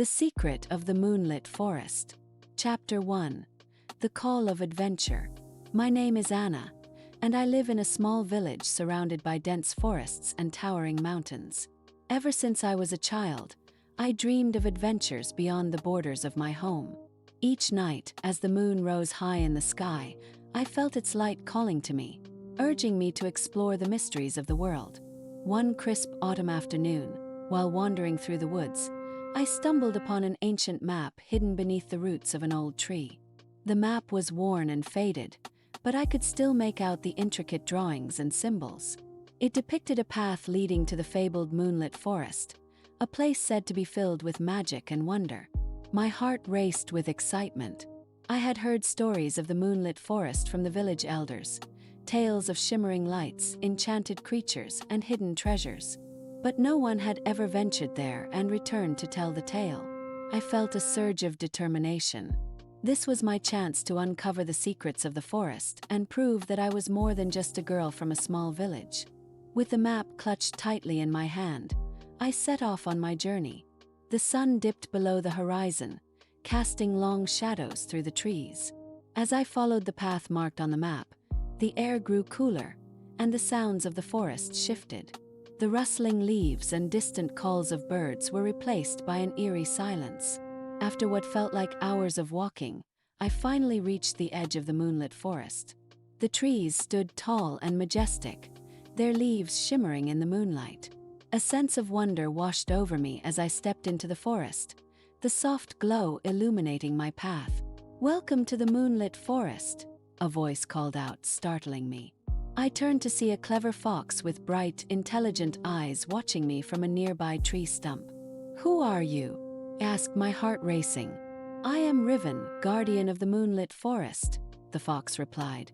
The Secret of the Moonlit Forest. Chapter 1. The Call of Adventure. My name is Anna, and I live in a small village surrounded by dense forests and towering mountains. Ever since I was a child, I dreamed of adventures beyond the borders of my home. Each night, as the moon rose high in the sky, I felt its light calling to me, urging me to explore the mysteries of the world. One crisp autumn afternoon, while wandering through the woods, I stumbled upon an ancient map hidden beneath the roots of an old tree. The map was worn and faded, but I could still make out the intricate drawings and symbols. It depicted a path leading to the fabled Moonlit Forest, a place said to be filled with magic and wonder. My heart raced with excitement. I had heard stories of the Moonlit Forest from the village elders, tales of shimmering lights, enchanted creatures, and hidden treasures. But no one had ever ventured there and returned to tell the tale. I felt a surge of determination. This was my chance to uncover the secrets of the forest and prove that I was more than just a girl from a small village. With the map clutched tightly in my hand, I set off on my journey. The sun dipped below the horizon, casting long shadows through the trees. As I followed the path marked on the map, the air grew cooler, and the sounds of the forest shifted. The rustling leaves and distant calls of birds were replaced by an eerie silence. After what felt like hours of walking, I finally reached the edge of the moonlit forest. The trees stood tall and majestic, their leaves shimmering in the moonlight. A sense of wonder washed over me as I stepped into the forest, the soft glow illuminating my path. "Welcome to the moonlit forest," a voice called out, startling me. I turned to see a clever fox with bright, intelligent eyes watching me from a nearby tree stump. "Who are you?" asked, my heart racing. "I am Riven, guardian of the moonlit forest," the fox replied,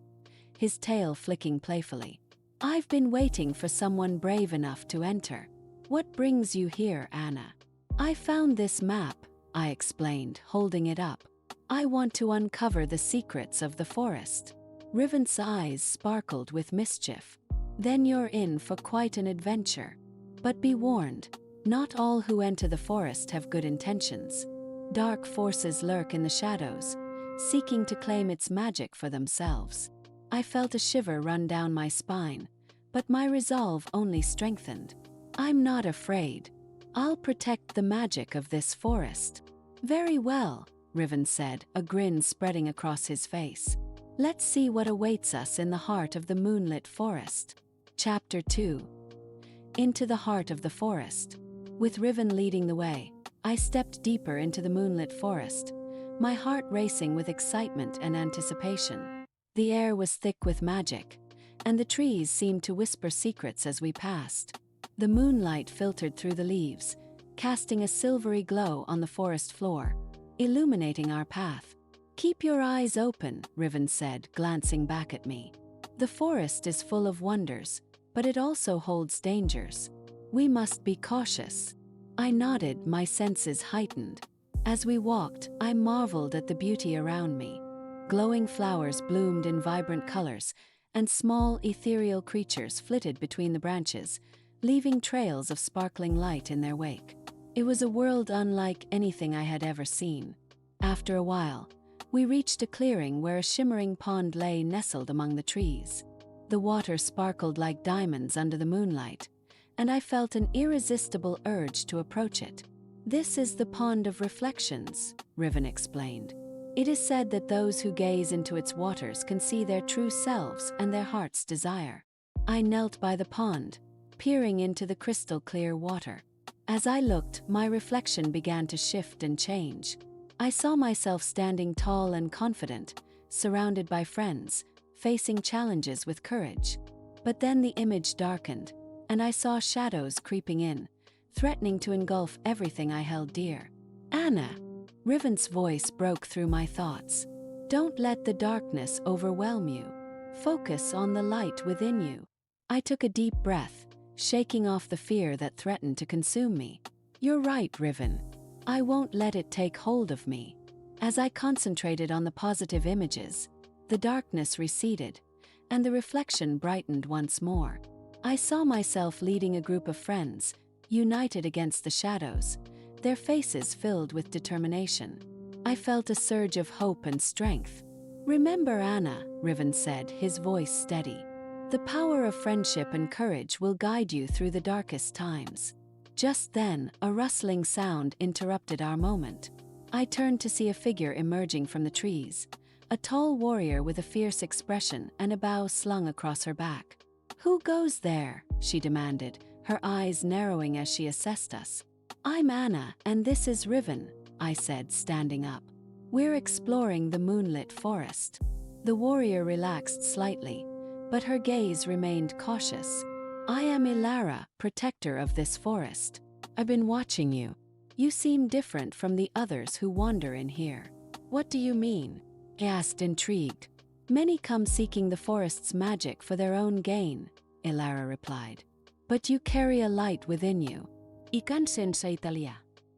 his tail flicking playfully. "I've been waiting for someone brave enough to enter." "What brings you here, Anna?" "I found this map," I explained, holding it up. "I want to uncover the secrets of the forest." Riven's eyes sparkled with mischief. "Then you're in for quite an adventure. But be warned, not all who enter the forest have good intentions. Dark forces lurk in the shadows, seeking to claim its magic for themselves." I felt a shiver run down my spine, but my resolve only strengthened. "I'm not afraid. I'll protect the magic of this forest." "Very well," Riven said, a grin spreading across his face. "Let's see what awaits us in the heart of the moonlit forest." Chapter 2. Into the heart of the forest. With Riven leading the way, I stepped deeper into the moonlit forest, my heart racing with excitement and anticipation. The air was thick with magic, and the trees seemed to whisper secrets as we passed. The moonlight filtered through the leaves, casting a silvery glow on the forest floor, illuminating our path. "Keep your eyes open," Riven said, glancing back at me. "The forest is full of wonders, but it also holds dangers. We must be cautious." I nodded, my senses heightened. As we walked, I marveled at the beauty around me. Glowing flowers bloomed in vibrant colors, and small, ethereal creatures flitted between the branches, leaving trails of sparkling light in their wake. It was a world unlike anything I had ever seen. After a while, we reached a clearing where a shimmering pond lay nestled among the trees. The water sparkled like diamonds under the moonlight, and I felt an irresistible urge to approach it. "This is the Pond of Reflections," Riven explained. "It is said that those who gaze into its waters can see their true selves and their heart's desire." I knelt by the pond, peering into the crystal-clear water. As I looked, my reflection began to shift and change. I saw myself standing tall and confident, surrounded by friends, facing challenges with courage. But then the image darkened, and I saw shadows creeping in, threatening to engulf everything I held dear. "Anna!" Riven's voice broke through my thoughts. "Don't let the darkness overwhelm you. Focus on the light within you." I took a deep breath, shaking off the fear that threatened to consume me. "You're right, Riven. I won't let it take hold of me." As I concentrated on the positive images, the darkness receded, and the reflection brightened once more. I saw myself leading a group of friends, united against the shadows, their faces filled with determination. I felt a surge of hope and strength. "Remember, Anna," Riven said, his voice steady. "The power of friendship and courage will guide you through the darkest times." Just then, a rustling sound interrupted our moment. I turned to see a figure emerging from the trees, a tall warrior with a fierce expression and a bow slung across her back. "Who goes there?" she demanded, her eyes narrowing as she assessed us. "I'm Anna, and this is Riven," I said, standing up. "We're exploring the Moonlit Forest." The warrior relaxed slightly, but her gaze remained cautious. "I am Ilara, protector of this forest. I've been watching you. You seem different from the others who wander in here." "What do you mean?" I asked, intrigued. "Many come seeking the forest's magic for their own gain," Ilara replied. "But you carry a light within you." "Ikan senza Italia."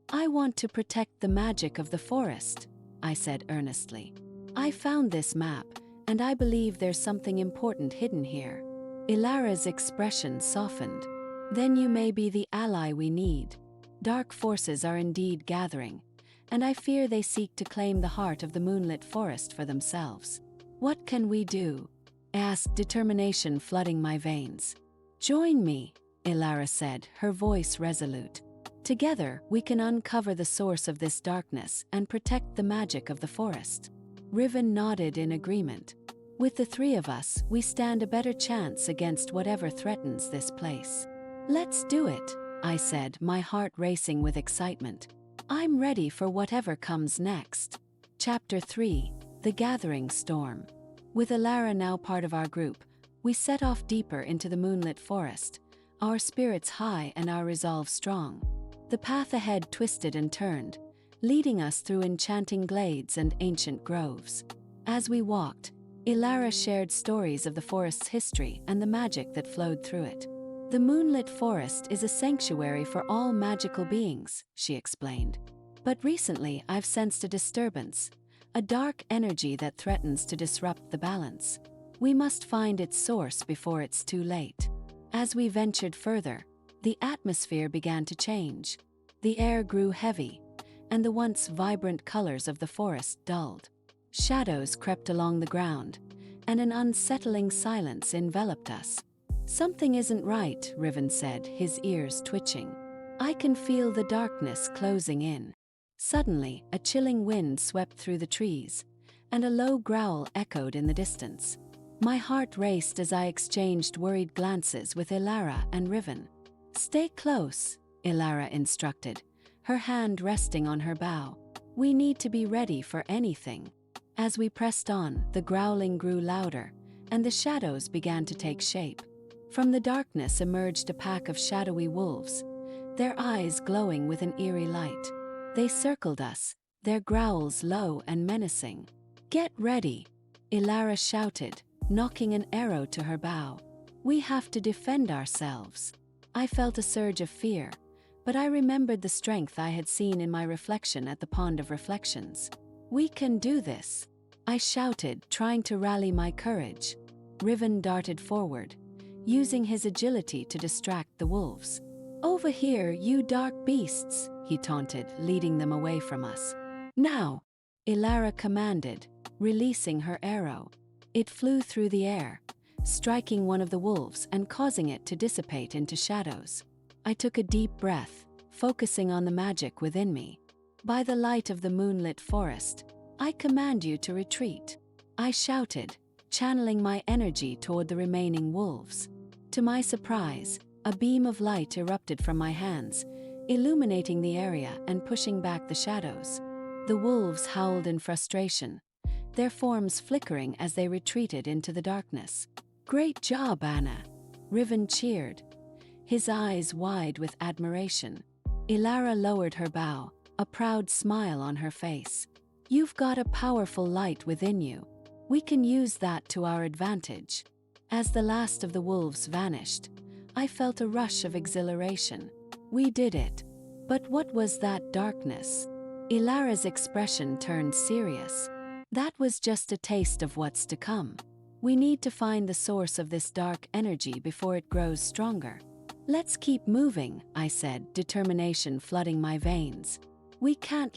"I want to protect the magic of the forest," I said earnestly. "I found this map, and I believe there's something important hidden here." Ilara's expression softened. "Then you may be the ally we need. Dark forces are indeed gathering, and I fear they seek to claim the heart of the Moonlit Forest for themselves." "What can we do?" I asked, determination flooding my veins. "Join me," Ilara said, her voice resolute. "Together, we can uncover the source of this darkness and protect the magic of the forest." Riven nodded in agreement. "With the three of us, we stand a better chance against whatever threatens this place." "Let's do it," I said, my heart racing with excitement. "I'm ready for whatever comes next." Chapter 3: The Gathering Storm. With Ilara now part of our group, we set off deeper into the Moonlit Forest, our spirits high and our resolve strong. The path ahead twisted and turned, leading us through enchanting glades and ancient groves. As we walked, Ilara shared stories of the forest's history and the magic that flowed through it. "The Moonlit Forest is a sanctuary for all magical beings," she explained. "But recently I've sensed a disturbance, a dark energy that threatens to disrupt the balance. We must find its source before it's too late." As we ventured further, the atmosphere began to change. The air grew heavy, and the once vibrant colors of the forest dulled. Shadows crept along the ground, and an unsettling silence enveloped us. "Something isn't right," Riven said, his ears twitching. "I can feel the darkness closing in." Suddenly, a chilling wind swept through the trees, and a low growl echoed in the distance. My heart raced as I exchanged worried glances with Ilara and Riven. "Stay close," Ilara instructed, her hand resting on her bow. "We need to be ready for anything." As we pressed on, the growling grew louder, and the shadows began to take shape. From the darkness emerged a pack of shadowy wolves, their eyes glowing with an eerie light. They circled us, their growls low and menacing. "Get ready," Ilara shouted, knocking an arrow to her bow. "We have to defend ourselves." I felt a surge of fear, but I remembered the strength I had seen in my reflection at the Pond of Reflections. "We can do this," I shouted, trying to rally my courage. Riven darted forward, using his agility to distract the wolves. "Over here, you dark beasts," he taunted, leading them away from us. "Now," Ilara commanded, releasing her arrow. It flew through the air, striking one of the wolves and causing it to dissipate into shadows. I took a deep breath, focusing on the magic within me. "By the light of the Moonlit Forest, I command you to retreat," I shouted, channeling my energy toward the remaining wolves. To my surprise, a beam of light erupted from my hands, illuminating the area and pushing back the shadows. The wolves howled in frustration, their forms flickering as they retreated into the darkness. "Great job, Anna," Riven cheered, his eyes wide with admiration. Ilara lowered her bow, a proud smile on her face. "You've got a powerful light within you. We can use that to our advantage." As the last of the wolves vanished, I felt a rush of exhilaration. We did it. But what was that darkness? Ilara's expression turned serious. "That was just a taste of what's to come. We need to find the source of this dark energy before it grows stronger." Let's keep moving, I said, determination flooding my veins. We can't let